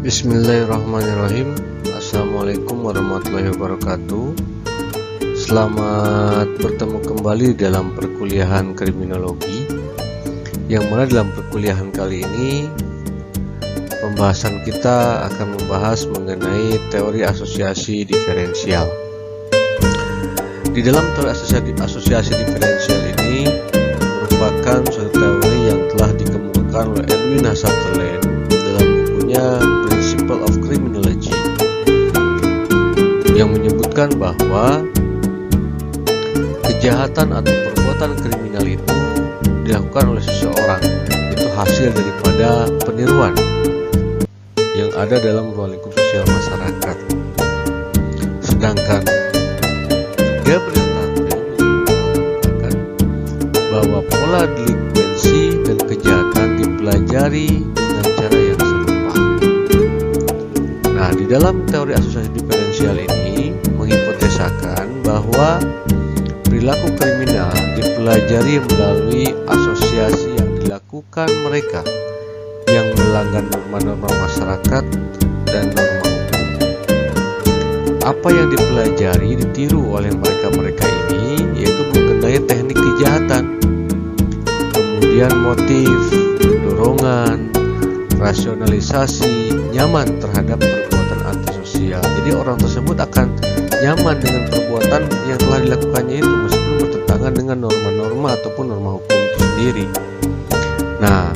Bismillahirrahmanirrahim. Assalamualaikum warahmatullahi wabarakatuh. Selamat bertemu kembali dalam perkuliahan kriminologi, yang mana dalam perkuliahan kali ini pembahasan kita akan membahas mengenai teori asosiasi diferensial. Di dalam teori asosiasi diferensial ini merupakan suatu teori yang telah dikemukakan oleh Edwin H. Sutherland dalam bukunya Principle of Criminology, yang menyebutkan bahwa kejahatan atau perbuatan kriminal itu dilakukan oleh seseorang, itu hasil daripada peniruan yang ada dalam ruang lingkup sosial masyarakat. Sedangkan Gabriel Tatum mengatakan bahwa pola delinkuensi dan kejahatan dipelajari dengan cara yang serupa. Nah, di dalam teori asosiasi diferensial ini menghipotesakan bahwa perilaku kriminal dipelajari melalui asosiasi yang dilakukan mereka yang melanggar norma-norma masyarakat dan norma hukum. Apa yang dipelajari ditiru oleh mereka-mereka ini yaitu mengenai teknik kejahatan, kemudian motif, dorongan, rasionalisasi, nyaman terhadap perbuatan antisosial. Jadi orang tersebut akan nyaman dengan perbuatan yang telah dilakukannya itu meskipun bertentangan dengan norma-norma ataupun norma hukum itu sendiri. Nah,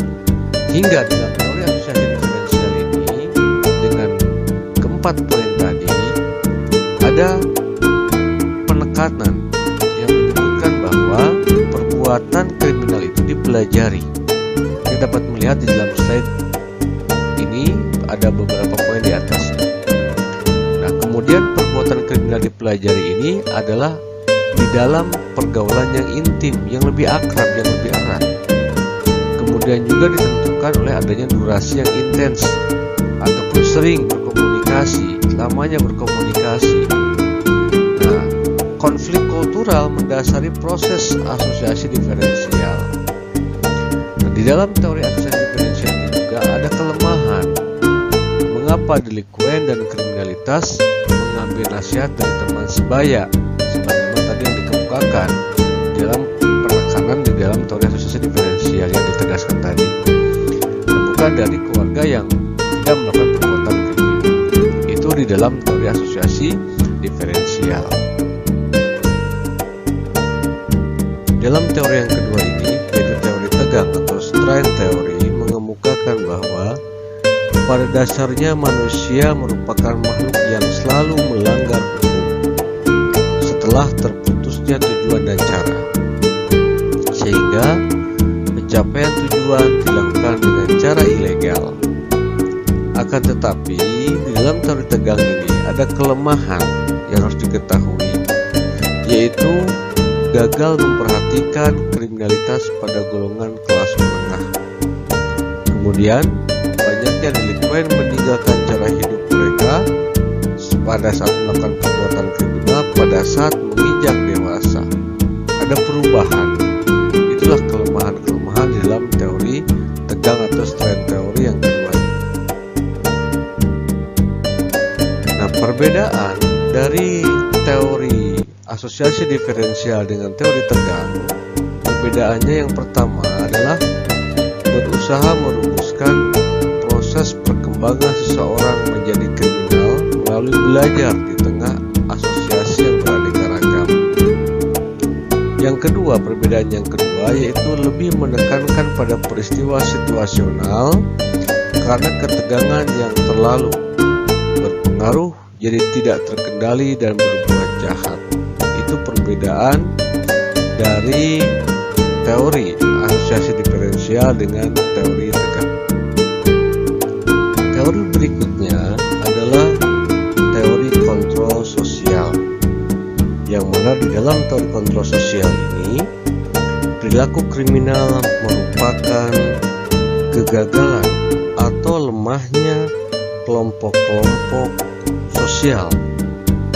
hingga dalam teori asosiasi diferensial ini dengan keempat poin tadi ada penekanan yang menyebutkan bahwa perbuatan kriminal itu dipelajari. Kita dapat melihat di dalam slide ini ada beberapa poin di atasnya. Nah, kemudian perbuatan kriminal dipelajari ini adalah di dalam pergaulan yang intim, yang lebih akrab, yang lebih erat. Kemudian juga ditentukan oleh adanya durasi yang intens ataupun sering berkomunikasi, lamanya berkomunikasi. Nah, konflik kultural mendasari proses asosiasi diferensial. Nah, di dalam teori asosiasi diferensial ini juga ada kelemahan. Mengapa delikuen dan kriminalitas mengambil nasihat dari teman sebaya, sebagaimana tadi yang dikemukakan dalam penekanan di dalam teori asosiasi diferensial yang ditegaskan tadi, dan bukan dari keluarga yang tidak melakukan perbuatan kriminal. Itu di dalam teori asosiasi diferensial. Dalam teori yang kedua ini, yaitu teori tegang atau strain theory, mengemukakan bahwa pada dasarnya manusia merupakan makhluk yang selalu melanggar hukum setelah terputusnya tujuan dan cara, sehingga pencapaian tujuan dilakukan dengan cara ilegal. Akan tetapi di dalam teori tegang ini ada kelemahan yang harus diketahui, yaitu gagal memperhatikan kriminalitas pada golongan kelas menengah. Kemudian banyaknya delikuen meninggalkan cara hidup mereka pada saat melakukan perbuatan kriminal pada saat menginjak dewasa. Ada perubahan. Itulah kelemahan-kelemahan di dalam teori tegang atau strain teori yang kedua ini. Nah, perbedaan dari teori asosiasi diferensial dengan teori tegang, perbedaannya yang pertama adalah berusaha merumuskan proses perkembangan seseorang menjadi kriminal melalui belajar di tengah asosiasi yang beraneka ragam. Yang kedua, perbedaan yang kedua yaitu lebih menekankan pada peristiwa situasional karena ketegangan yang terlalu berpengaruh jadi tidak terkendali dan berbuat jahat. Itu perbedaan dari teori asosiasi diferensial dengan teori tegang. Teori berikutnya adalah teori kontrol sosial, yang mana di dalam teori kontrol sosial ini perilaku kriminal merupakan kegagalan atau lemahnya kelompok-kelompok sosial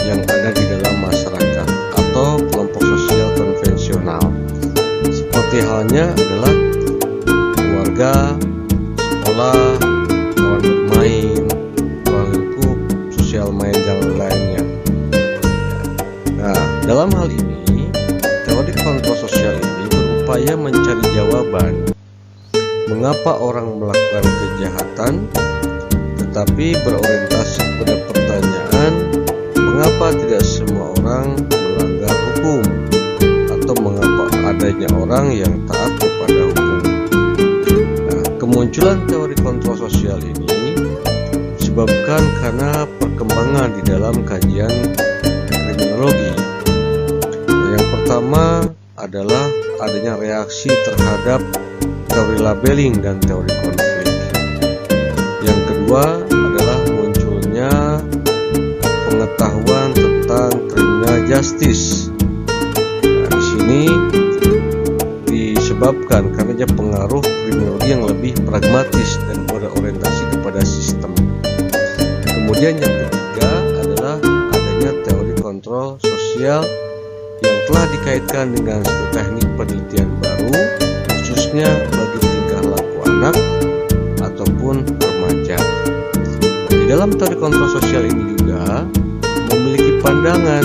yang ada di dalam masyarakat atau kelompok sosial konvensional, seperti halnya adalah keluarga, sekolah, kawan bermain, mengapa orang melakukan kejahatan, tetapi berorientasi pada pertanyaan mengapa tidak semua orang melanggar hukum, atau mengapa adanya orang yang taat kepada hukum. Nah, kemunculan teori kontrol sosial ini disebabkan karena perkembangan di dalam kajian kriminologi. Nah, yang pertama adalah adanya reaksi terhadap teori labeling dan teori konflik. Yang kedua adalah munculnya pengetahuan tentang criminal justice. Nah, di sini disebabkan karena pengaruh kriminologi yang lebih pragmatis dan berorientasi kepada sistem. Kemudian yang ketiga adalah adanya teori kontrol sosial yang telah dikaitkan dengan satu teknik penelitian baru, khususnya bagi tingkah laku anak ataupun remaja. Di dalam teori kontrol sosial ini juga memiliki pandangan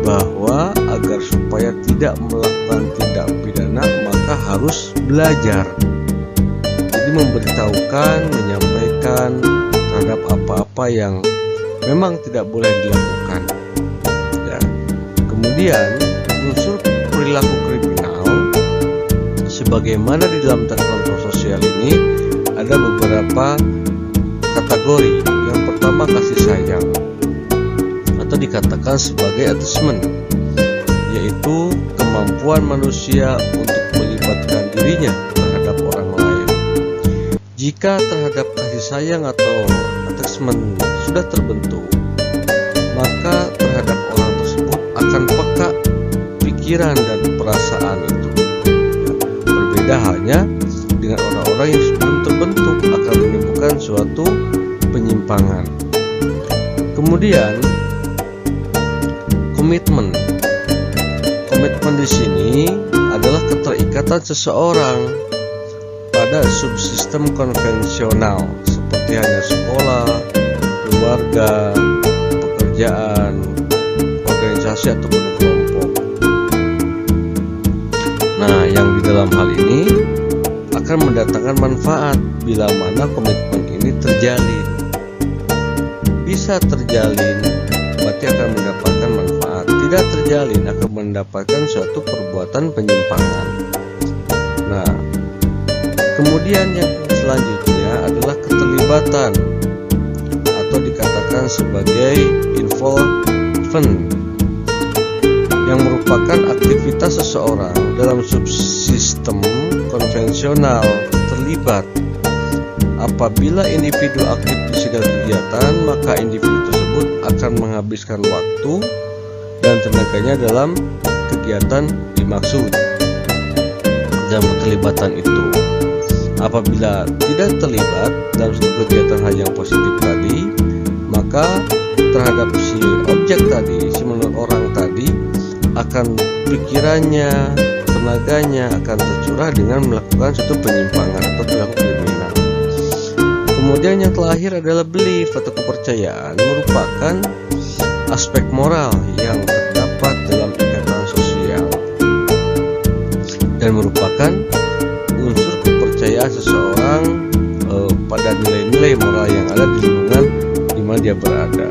bahwa agar supaya tidak melakukan tindak pidana maka harus belajar. Jadi memberitahukan, menyampaikan terhadap apa-apa yang memang tidak boleh dilakukan. Ya. Kemudian unsur perilaku kriminal sebagaimana di dalam teori kontrol sosial ini ada beberapa kategori. Yang pertama kasih sayang, atau dikatakan sebagai attachment, yaitu kemampuan manusia untuk melibatkan dirinya terhadap orang lain. Jika terhadap kasih sayang atau attachment sudah terbentuk, maka terhadap orang tersebut akan peka pikiran dan perasaan itu. Berbeda halnya dengan orang-orang yang sebelum terbentuk akan menimbulkan suatu penyimpangan. Kemudian komitmen. Komitmen di sini adalah keterikatan seseorang pada subsistem konvensional seperti hanya sekolah, keluarga, pekerjaan, organisasi ataupun kelompok. Nah, yang di dalam hal ini akan mendatangkan manfaat bila mana komitmen ini terjalin. Bisa terjalin berarti akan mendapatkan manfaat, tidak terjalin akan mendapatkan suatu perbuatan penyimpangan. Nah, kemudian yang selanjutnya adalah keterlibatan atau dikatakan sebagai involvement, yang merupakan aktivitas seseorang dalam subsistem konvensional terlibat. Apabila individu aktif di segala kegiatan, maka individu tersebut akan menghabiskan waktu dan tenaganya dalam kegiatan dimaksud dalam keterlibatan itu. Apabila tidak terlibat dalam suatu kegiatan hal yang positif tadi, maka terhadap si objek tadi, si menurut orang tadi, akan pikirannya, tenaganya akan tercurah dengan melakukan suatu penyimpangan atau perilaku kriminal. Kemudian yang terakhir adalah belief atau kepercayaan, merupakan aspek moral yang terdapat dalam ikatan sosial dan merupakan unsur kepercayaan seseorang pada nilai-nilai moral yang ada di lingkungan di mana dia berada.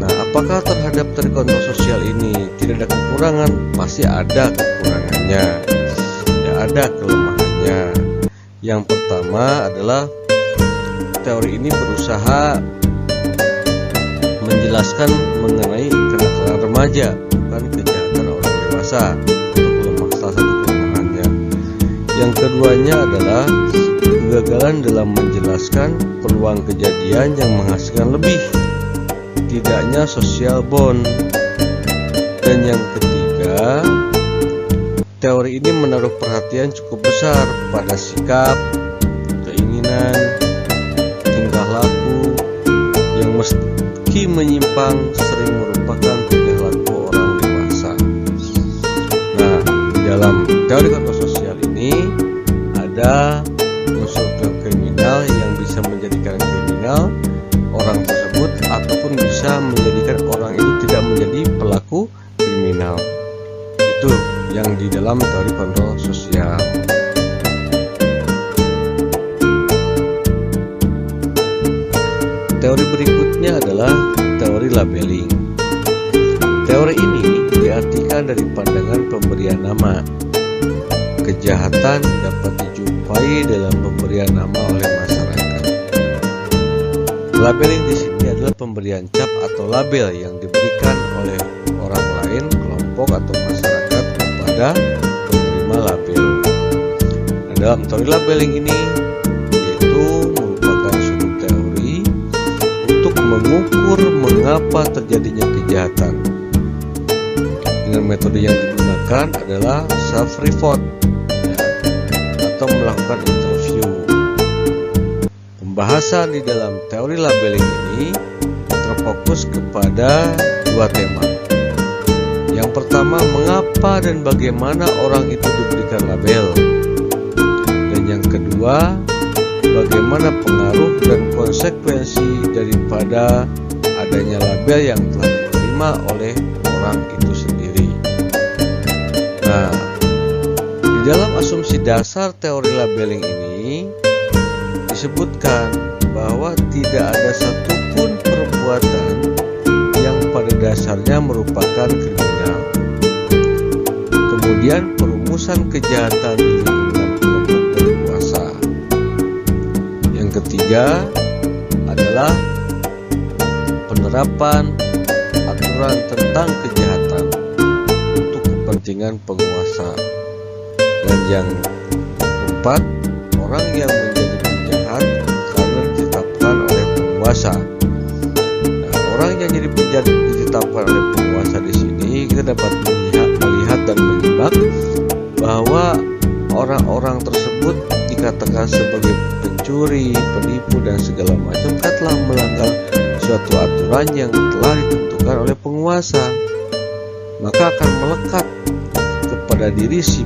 Nah, apakah terhadap teori kontrol sosial ini tidak ada kekurangan? Pasti ada kekurangannya, ya ada kelemahannya. Yang pertama adalah teori ini berusaha menjelaskan mengenai kenakalan remaja, bukan kejahatan orang dewasa. Itu salah satu kelemahannya. Yang keduanya adalah kegagalan dalam menjelaskan peluang kejadian yang menghasilkan lebih, tidaknya social bond. Dan yang ketiga, teori ini menaruh perhatian cukup besar pada sikap, keinginan, tingkah laku yang meski menyimpang sering merupakan tingkah laku orang dewasa. Nah, di dalam teori kontrol sosial ini ada unsur kriminal yang bisa menjadikan kriminal orang tersebut ataupun bisa menjadikan orang itu tidak menjadi pelaku kriminal. Itu yang di dalam teori kontrol sosial. teori berikutnya adalah teori labeling. Teori ini diartikan dari pandangan pemberian nama. Kejahatan dapat dijumpai dalam pemberian nama oleh masyarakat. Labeling di sini adalah pemberian cap atau label yang diberikan oleh orang lain, kelompok atau masyarakat kepada penerima label. Nah, dalam teori labeling ini yaitu merupakan suatu teori untuk mengukur mengapa terjadinya kejahatan. Dengan metode yang digunakan adalah self-report atau melakukan interview. Pembahasan di dalam teori labeling ini terfokus kepada dua tema. Yang pertama, mengapa dan bagaimana orang itu diberikan label. Dan yang kedua, bagaimana pengaruh dan konsekuensi daripada adanya label yang telah diterima oleh orang itu sendiri. Nah, di dalam asumsi dasar teori labeling ini disebutkan bahwa tidak ada satupun perbuatan yang pada dasarnya merupakan kriminal. Kemudian perumusan kejahatan di lingkungan kelompok berkuasa. Yang ketiga adalah penerapan aturan tentang kejahatan untuk kepentingan penguasa. Dan yang keempat, orang yang menjadi penjahat karena ditetapkan oleh penguasa. Nah, orang yang ditetapkan oleh penguasa di sini kita dapat melihat dan menyimak bahwa orang-orang tersebut dikatakan sebagai pencuri, penipu dan segala macam telah melanggar suatu aturan yang telah ditentukan oleh penguasa. Maka akan melekat kepada diri si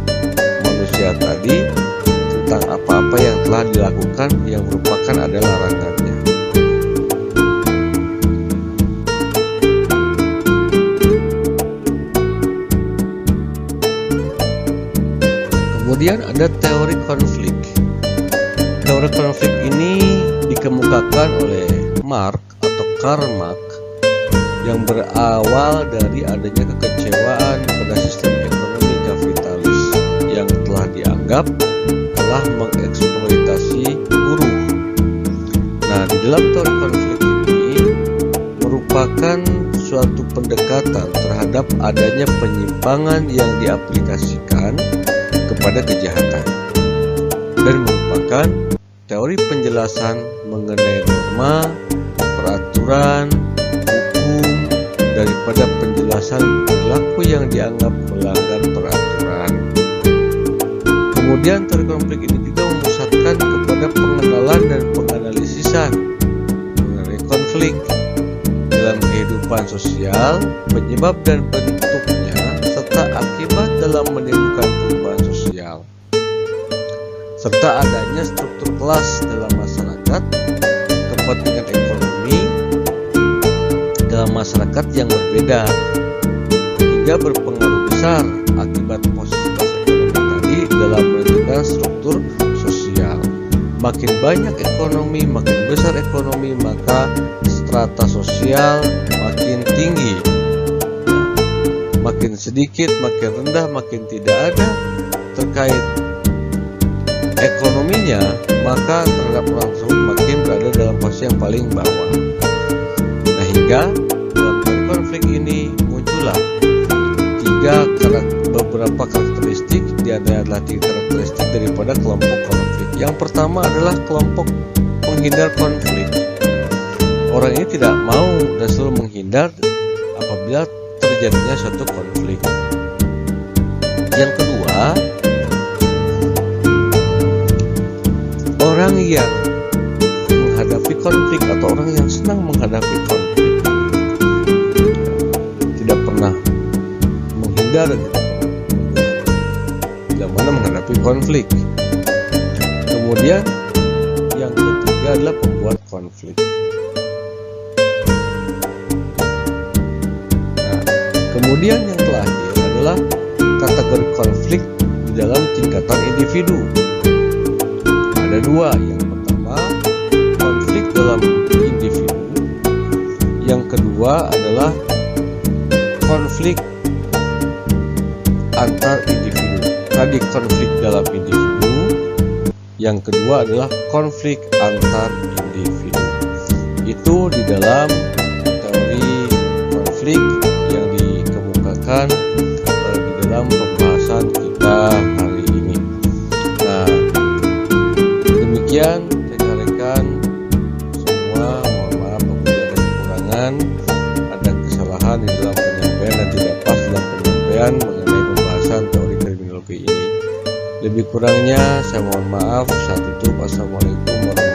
manusia tadi tentang apa-apa yang telah dilakukan yang merupakan adalah larangannya. Kemudian ada teori konflik. Teori konflik ini dikemukakan oleh Karl Marx yang berawal dari adanya kekecewaan pada sistem ekonomi kapitalis yang telah dianggap telah mengeksploitasi buruh. Nah, di dalam teori konflik ini merupakan suatu pendekatan terhadap adanya penyimpangan yang diaplikasikan kepada kejahatan dan merupakan teori penjelasan mengenai norma, peraturan, hukum daripada penjelasan perilaku yang dianggap melanggar peraturan. Kemudian teori konflik ini juga memusatkan kepada pengenalan dan penganalisisan mengenai konflik dalam kehidupan sosial, penyebab dan bentuknya, serta akibat dalam menimbulkan perubahan sosial, serta adanya struktur kelas dalam masyarakat, kepentingan ekonomi dalam masyarakat yang berbeda, hingga berpengaruh besar akibat posisi kelas ekonomi tadi dalam menentukan struktur sosial. Makin banyak ekonomi, makin besar ekonomi, maka strata sosial makin tinggi. Makin sedikit, makin rendah, makin tidak ada terkait ekonominya, maka terhadap orang tersebut makin berada dalam posisi yang paling bawah. Nah, hingga dalam konflik ini muncullah beberapa karakteristik, di antara adalah 3 karakteristik daripada kelompok konflik. Yang pertama adalah kelompok penghindar konflik. Orang ini tidak mau dan selalu menghindar apabila terjadinya suatu konflik. Yang kedua, orang yang menghadapi konflik atau orang yang senang menghadapi konflik, tidak pernah menghindar dan tidak mana menghadapi konflik. Kemudian yang ketiga adalah pembuat konflik. Nah, kemudian yang terakhir adalah kategori konflik di dalam tingkatan individu. Ada 2. Yang pertama, konflik dalam individu kedua adalah konflik antar individu. Tadi konflik dalam individu, yang kedua adalah konflik antar individu. Itu di dalam teori konflik yang dikemukakan di dalam pembahasan kita hari ini. Nah, demikian rekan-rekan semua, mohon maaf apabila ada kekurangan, ada kesalahan di dalam penyampaian dan tidak pas dalam penyampaian mengenai pembahasan teori kriminologi ini. Lebih kurangnya saya mohon maaf. Saya tutup. Assalamualaikum warahmatullahi wabarakatuh.